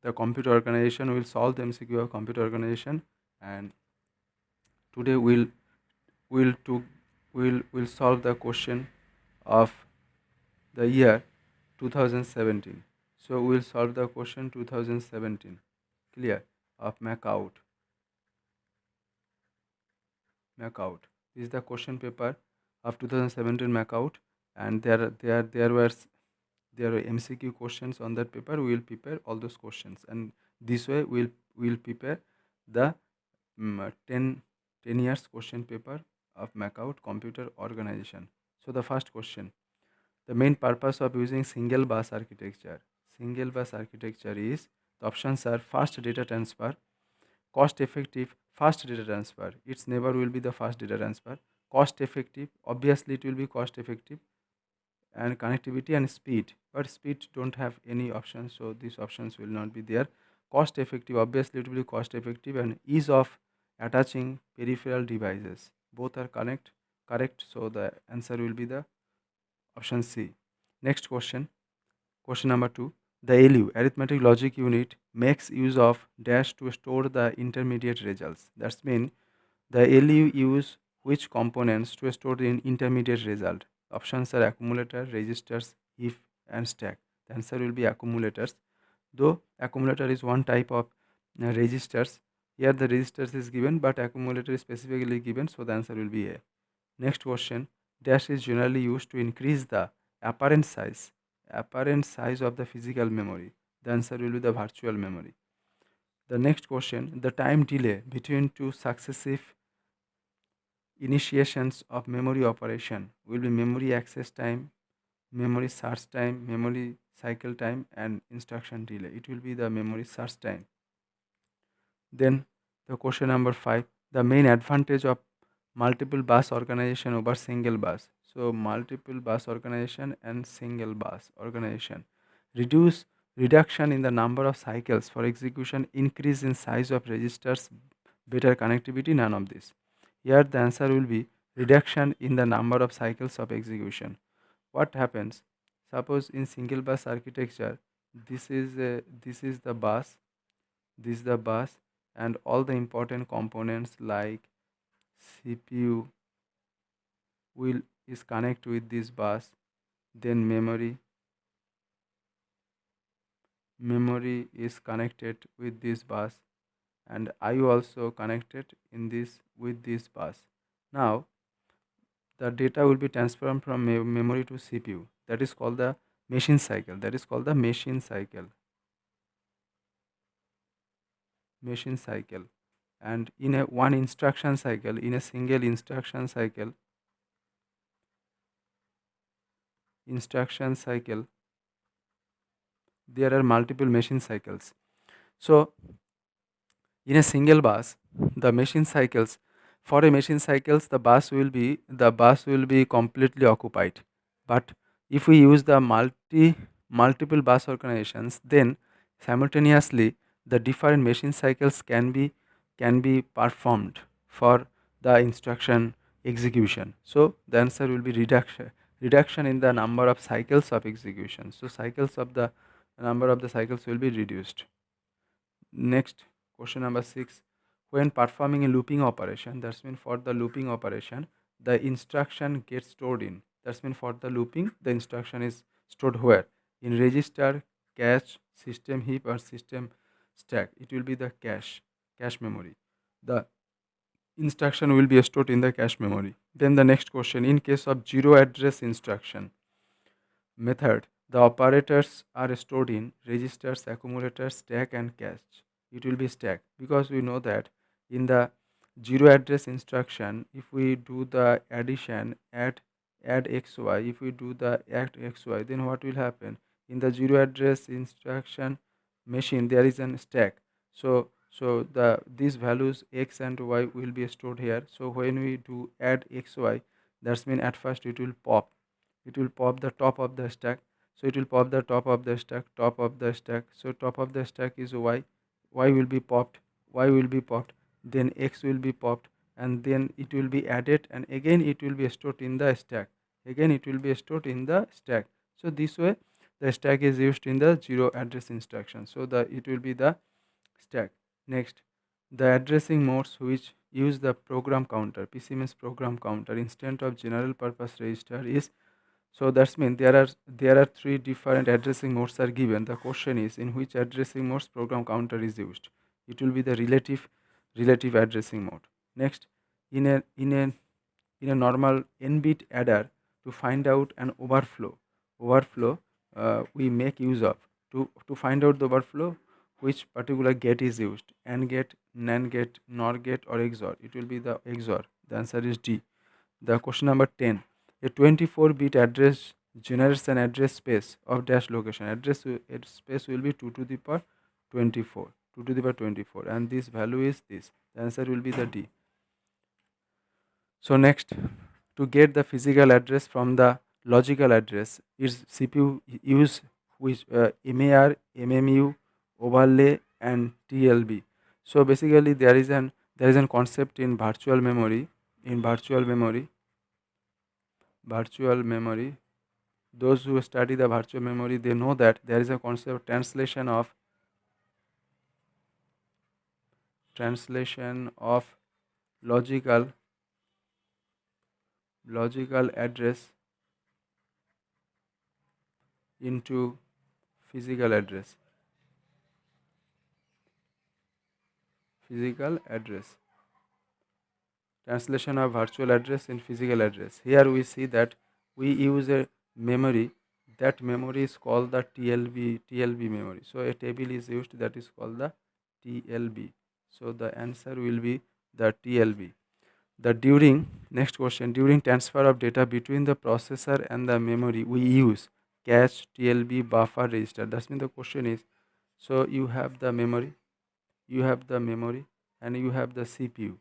the computer organization. Will solve the MCQ of computer organization, and today we'll to we'll solve the question of the year 2017. So we'll solve the question 2017. Clear? Of Macout. Macout. This is the question paper of 2017 Macout, and there were MCQ questions on that paper. We will prepare all those questions, and this way we'll prepare the 10 years question paper of Macout computer organization. So the first question: the main purpose of using single bus architecture. Single bus architecture is, the options are fast data transfer, cost effective, fast data transfer. It's never will be the fast data transfer. Cost effective, obviously it will be cost effective, and connectivity and speed. But speed don't have any options, so these options will not be there. Cost effective, obviously it will be cost effective, and ease of attaching peripheral devices. Both are correct. So the answer will be the option C. Next question. Question number 2. The ALU, arithmetic logic unit, makes use of dash to store the intermediate results. That's mean the ALU use which components to store the intermediate result. Options are accumulator, registers, if, and stack. The answer will be accumulators. Though accumulator is one type of registers, here the registers is given, but accumulator is specifically given, so the answer will be A. Next question. Dash is generally used to increase the apparent size of the physical memory. The answer will be the virtual memory. The next question: the time delay between two successive initiations of memory operation will be memory access time, memory search time, memory cycle time, and instruction delay. It will be the memory search time. Then the question number 5: the main advantage of multiple bus organization over single bus. So multiple bus organization and single bus organization: reduction in the number of cycles for execution, increase in size of registers, better connectivity, none of this. Here the answer will be reduction in the number of cycles of execution. What happens? Suppose in single bus architecture, this is the bus, this is the bus, and all the important components like CPU will is connect with this bus. Then memory is connected with this bus, and IO also connected in this with this bus. Now the data will be transferred from memory to CPU. That is called the machine cycle. Machine cycle. And in a one instruction cycle, in a single instruction cycle, there are multiple machine cycles. So in a single bus, the machine cycles, for a machine cycles, the bus will be completely occupied. But if we use the multiple bus organizations, then simultaneously the different machine cycles can be performed for the instruction execution. So the answer will be reduction in the number of cycles of execution. So cycles of the number of the cycles will be reduced. Next, question number 6. When performing a looping operation, that's mean for the looping operation, the instruction gets stored in. That's mean for the looping, the instruction is stored where? In register, cache, system heap, or system stack. It will be the cache memory. The instruction will be stored in the cache memory. Then the next question: in case of zero address instruction method, the operators are stored in registers, accumulators, stack, and cache. It will be stack, because we know that in the zero address instruction, if we do the addition, add xy, if we do the add xy, then what will happen? In the zero address instruction machine, there is an stack. So the these values x and y will be stored here. So when we do add xy, that's mean at first it will pop the top of the stack. So it will pop the top of the stack. So top of the stack is y will be popped, then x will be popped, and then it will be added, and again it will be stored in the stack. So this way the stack is used in the zero address instruction. So it will be the stack. Next, the addressing modes which use the program counter, PC means program counter, instead of general purpose register is. So that's mean there are three different addressing modes are given. The question is in which addressing modes program counter is used. It will be the relative addressing mode. Next, in a normal n-bit adder, to find out an overflow we make use of, to find out the overflow, which particular gate is used, AND gate, NAND gate, NOR gate, or XOR. It will be the XOR. The answer is D. The question number 10. A 24-bit address generates an address space of dash location. Address space will be 2 to the power 24. 2 to the power 24. And this value is this. The answer will be the D. So next, to get the physical address from the logical address, its CPU use which MAR, MMU, overlay, and TLB. So basically, there is an concept in virtual memory. In virtual memory, those who study the virtual memory, they know that there is a concept of translation of logical address into physical address. Translation of virtual address in physical address. Here we see that we use a memory. That memory is called the TLB memory. So a table is used that is called the TLB. So the answer will be the TLB. Next question, during transfer of data between the processor and the memory, we use cache, TLB, buffer, register. That's mean the question is, so you have the memory, and you have the CPU.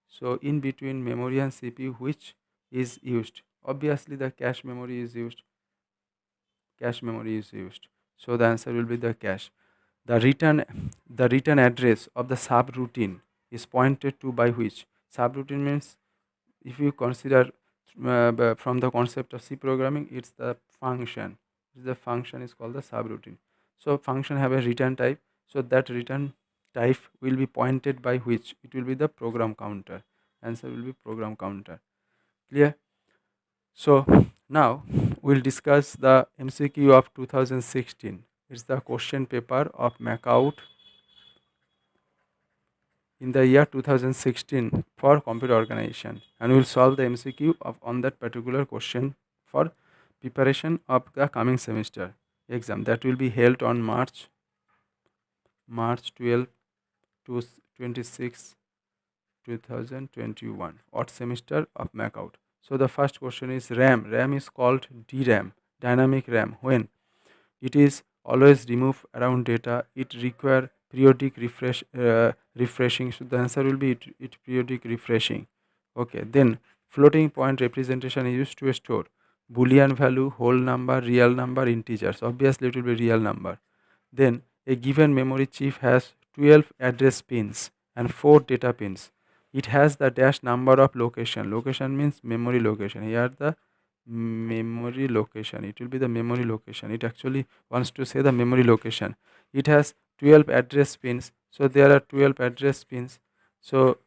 So in between memory and CPU, which is used? Obviously the cache memory is used. So the answer will be the cache. The return address of the subroutine is pointed to by which? Subroutine means, if you consider from the concept of C programming, it's the function. The function is called the subroutine. So function have a return type. So that return type will be pointed by which? It will be the program counter. Answer will be program counter. Clear? So now we'll discuss the MCQ of 2016. It's the question paper of MACOUT in the year 2016 for computer organization, and we'll solve the MCQ on that particular question for preparation of the coming semester exam that will be held on March 12 to 26 2021, odd semester of MACOUT. So the first question is RAM. RAM is called DRAM, dynamic RAM. When it is always remove around data, it require periodic refreshing. So the answer will be it periodic refreshing. Okay, then floating point representation is used to store boolean value, whole number, real number, integers. Obviously it will be real number. Then a given memory chip has 12 address pins and 4 data pins. It has the dash number of location. Location means memory location. Here the memory location. It will be the memory location. It actually wants to say the memory location. It has 12 address pins. So there are 12 address pins. So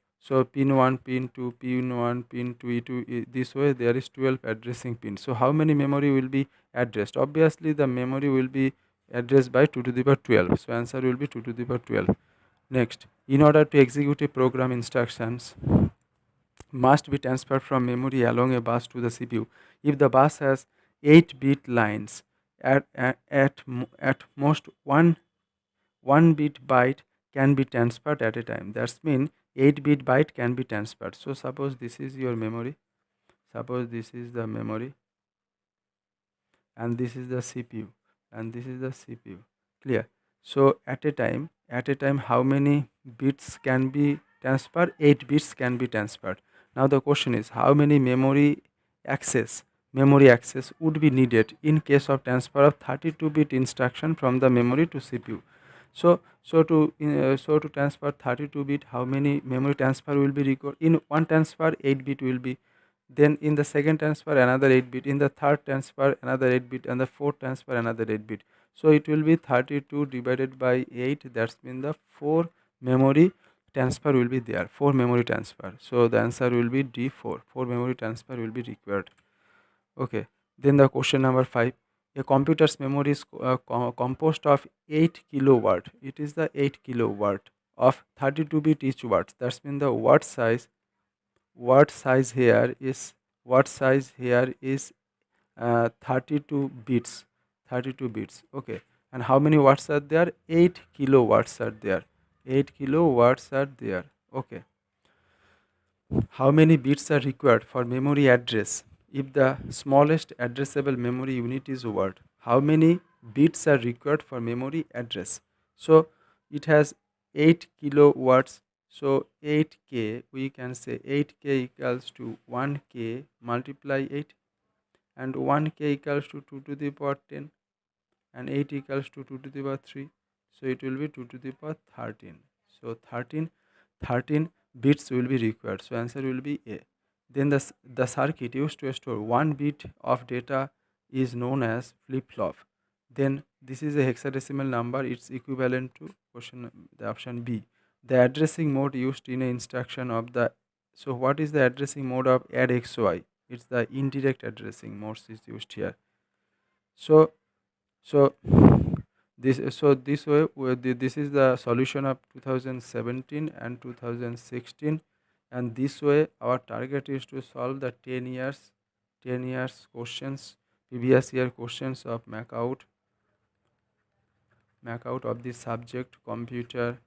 pin 1, pin 2, pin 1, pin 2, E2. This way there is 12 addressing pins. So how many memory will be addressed? Obviously the memory will be addressed by 2 to the power 12. So answer will be 2 to the power 12. Next, in order to execute a program, instructions must be transferred from memory along a bus to the CPU. If the bus has 8-bit lines, at most one bit byte can be transferred at a time. That's mean 8-bit byte can be transferred. So suppose this is your memory. Suppose this is the memory, and this is the CPU, and this is the CPU. Clear? So at a time, how many bits can be transferred? 8 bits can be transferred. Now the question is, how many memory access would be needed in case of transfer of 32-bit instruction from the memory to CPU? So to transfer 32-bit, how many memory transfer will be required? In one transfer, 8 bit will be Then in the second transfer another 8 bit, in the third transfer another 8 bit, and the fourth transfer another 8 bit. So it will be 32 divided by 8, that's mean the 4 memory transfer will be there, 4 memory transfer. So the answer will be D4, 4 memory transfer will be required. Okay, then the question number 5, a computer's memory is composed of 8 kilowatt, it is the 8 kilowatt of 32 bit each watt, that's mean the watt size here is, watt size here is 32 bits, 32 bits. Okay, and how many watts are there? 8 kilowatts are there, 8 kilowatts are there. Okay, how many bits are required for memory address if the smallest addressable memory unit is word? How many bits are required for memory address? So it has 8 kilowatts, so 8k, we can say 8k equals to 1k multiply 8, and 1k equals to 2 to the power 10, and 8 equals to 2 to the power 3, so it will be 2 to the power 13. So 13 bits will be required, so answer will be A. Then the circuit used to store 1 bit of data is known as flip-flop. Then this is a hexadecimal number, it's equivalent to question, the option B. The addressing mode used in a instruction of the, so what is the addressing mode of add xy? It's the indirect addressing mode is used here. So this way this is the solution of 2017 and 2016, and this way our target is to solve the 10 years questions, previous year questions of mac out of the subject computer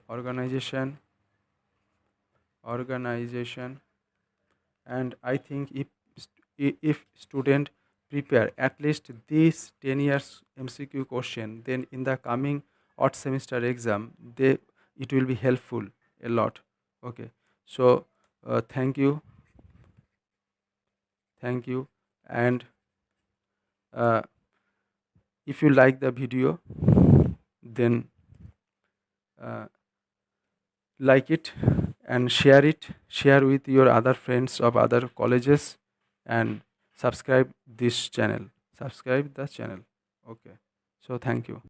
organization. And I think if student prepare at least this 10 years MCQ question, then in the coming odd semester exam they, it will be helpful a lot. Okay, so thank you, and uh, if you like the video, then uh, like it and share with your other friends of other colleges, and subscribe the channel. Okay, so thank you.